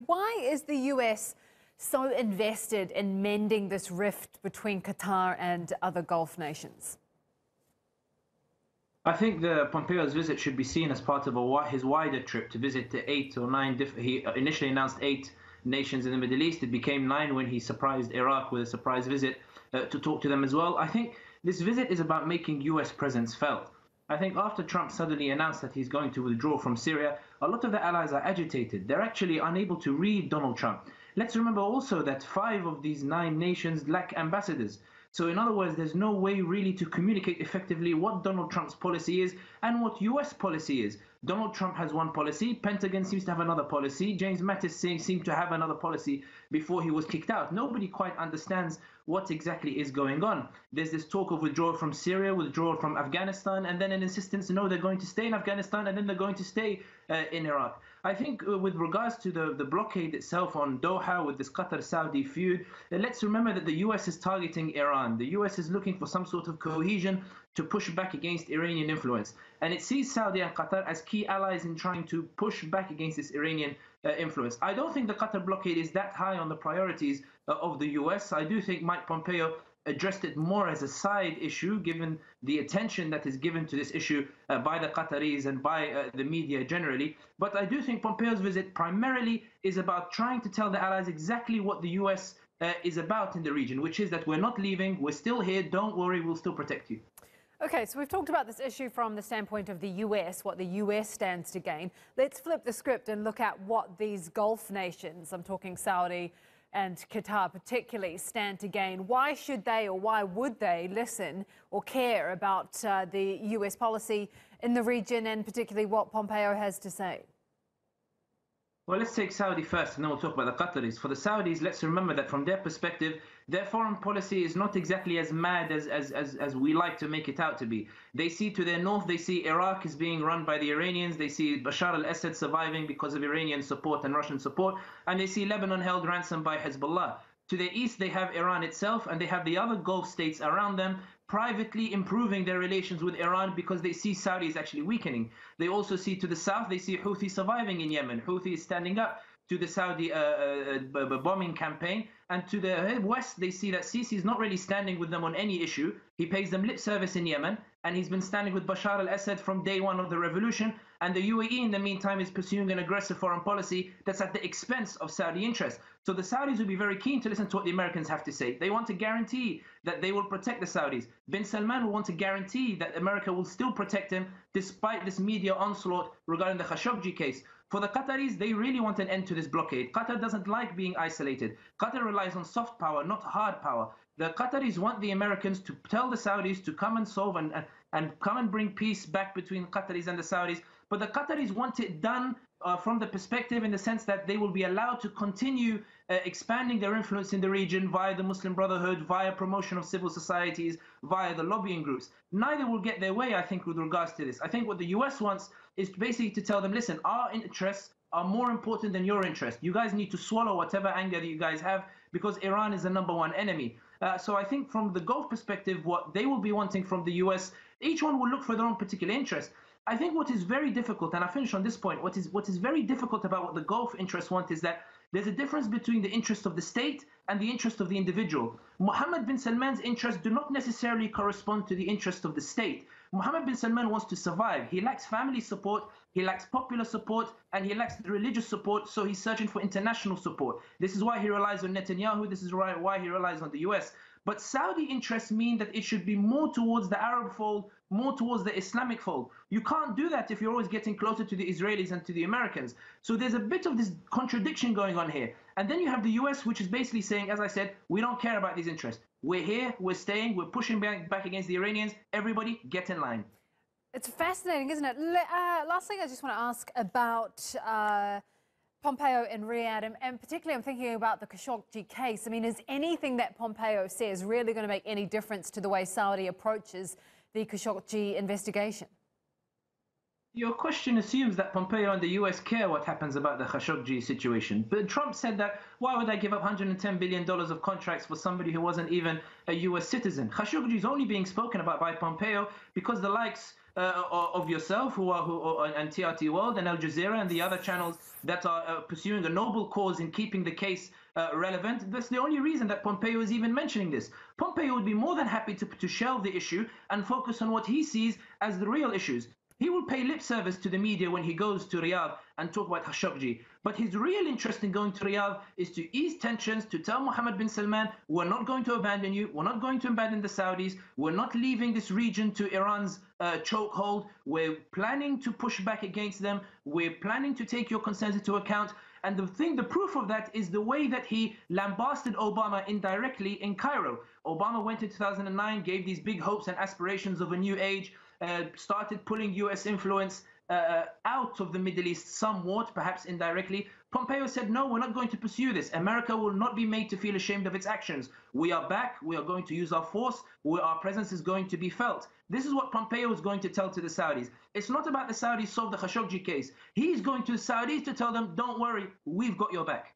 Why is the US so invested in mending this rift between Qatar and other Gulf nations? I think the Pompeo's visit should be seen as part of his wider trip to visit the 8 or 9 he initially announced 8 nations in the Middle East. It became 9 when he surprised Iraq with a surprise visit to talk to them as well. I think this visit is about making US presence felt. I think after Trump suddenly announced that he's going to withdraw from Syria, a lot of the allies are agitated. They're actually unable to read Donald Trump. Let's remember also that 5 of these 9 nations lack ambassadors. So in other words, there's no way really to communicate effectively what Donald Trump's policy is and what US policy is. Donald Trump has one policy, Pentagon seems to have another policy, James Mattis seemed to have another policy before he was kicked out. Nobody quite understands what exactly is going on. There's this talk of withdrawal from Syria, withdrawal from Afghanistan, and then an insistence, no, they're going to stay in Afghanistan, and then they're going to stay in Iraq. I think with regards to the blockade itself on Doha with this Qatar-Saudi feud, let's remember that the US is targeting Iran. The US is looking for some sort of cohesion to push back against Iranian influence. And it sees Saudi and Qatar as key allies in trying to push back against this Iranian influence. I don't think the Qatar blockade is that high on the priorities of the US. I do think Mike Pompeo addressed it more as a side issue, given the attention that is given to this issue by the Qataris and by the media generally. But I do think Pompeo's visit primarily is about trying to tell the allies exactly what the US is about in the region, which is that we're not leaving, we're still here, don't worry, we'll still protect you. Okay, so we've talked about this issue from the standpoint of the US, what the US stands to gain. Let's flip the script and look at what these Gulf nations, I'm talking Saudi and Qatar particularly, stand to gain. Why should they, or why would they listen or care about the US policy in the region, and particularly what Pompeo has to say? Well, let's take Saudi first, and then we'll talk about the Qataris. For the Saudis, let's remember that from their perspective, their foreign policy is not exactly as mad as we like to make it out to be. They see to their north, they see Iraq is being run by the Iranians. They see Bashar al-Assad surviving because of Iranian support and Russian support. And they see Lebanon held ransom by Hezbollah. To the east, they have Iran itself, and they have the other Gulf states around them privately improving their relations with Iran because they see Saudi is actually weakening. They also see to the south, they see Houthi surviving in Yemen. Houthi is standing up to the Saudi bombing campaign. And to the west, they see that Sisi is not really standing with them on any issue. He pays them lip service in Yemen, and he's been standing with Bashar al-Assad from day one of the revolution. And the UAE, in the meantime, is pursuing an aggressive foreign policy that's at the expense of Saudi interests. So the Saudis will be very keen to listen to what the Americans have to say. They want to guarantee that they will protect the Saudis. Bin Salman will want to guarantee that America will still protect him despite this media onslaught regarding the Khashoggi case. For the Qataris, they really want an end to this blockade. Qatar doesn't like being isolated. Qatar relies on soft power, not hard power. The Qataris want the Americans to tell the Saudis to come and solve and come and bring peace back between Qataris and the Saudis. But the Qataris want it done from the perspective in the sense that they will be allowed to continue expanding their influence in the region via the Muslim Brotherhood, via promotion of civil societies, via the lobbying groups. Neither will get their way, I think, with regards to this. I think what the US wants is basically to tell them, listen, our interests are more important than your interest. You guys need to swallow whatever anger that you guys have because Iran is the #1 enemy. So I think from the Gulf perspective, what they will be wanting from the US, each one will look for their own particular interest. I think what is very difficult, and I finish on this point, what is very difficult about what the Gulf interests want is that there's a difference between the interest of the state and the interest of the individual. Mohammed bin Salman's interests do not necessarily correspond to the interest of the state. Mohammed bin Salman wants to survive. He lacks family support, he lacks popular support, and he lacks religious support, so he's searching for international support. This is why he relies on Netanyahu, this is why he relies on the US. But Saudi interests mean that it should be more towards the Arab fold, more towards the Islamic fold. You can't do that if you're always getting closer to the Israelis and to the Americans. So there's a bit of this contradiction going on here. And then you have the US, which is basically saying, as I said, we don't care about these interests. We're here, we're staying, we're pushing back against the Iranians. Everybody get in line. It's fascinating, isn't it? Last thing I just want to ask about Pompeo and Riyadh, and particularly I'm thinking about the Khashoggi case. I mean, is anything that Pompeo says really going to make any difference to the way Saudi approaches the Khashoggi investigation? Your question assumes that Pompeo and the US care what happens about the Khashoggi situation. But Trump said that, why would I give up $110 billion of contracts for somebody who wasn't even a US citizen? Khashoggi is only being spoken about by Pompeo because the likes of yourself and TRT World and Al Jazeera and the other channels that are pursuing a noble cause in keeping the case relevant. That's the only reason that Pompeo is even mentioning this. Pompeo would be more than happy to shelve the issue and focus on what he sees as the real issues. He will pay lip service to the media when he goes to Riyadh and talk about Khashoggi. But his real interest in going to Riyadh is to ease tensions, to tell Mohammed bin Salman, we're not going to abandon you, we're not going to abandon the Saudis, we're not leaving this region to Iran's chokehold, we're planning to push back against them, we're planning to take your concerns into account. And the proof of that is the way that he lambasted Obama indirectly in Cairo. Obama went in 2009, gave these big hopes and aspirations of a new age, started pulling US influence out of the Middle East somewhat, perhaps indirectly. Pompeo said, no, we're not going to pursue this. America will not be made to feel ashamed of its actions. We are back. We are going to use our force. Our presence is going to be felt. This is what Pompeo is going to tell to the Saudis. It's not about the Saudis solve the Khashoggi case. He's going to the Saudis to tell them, don't worry, we've got your back.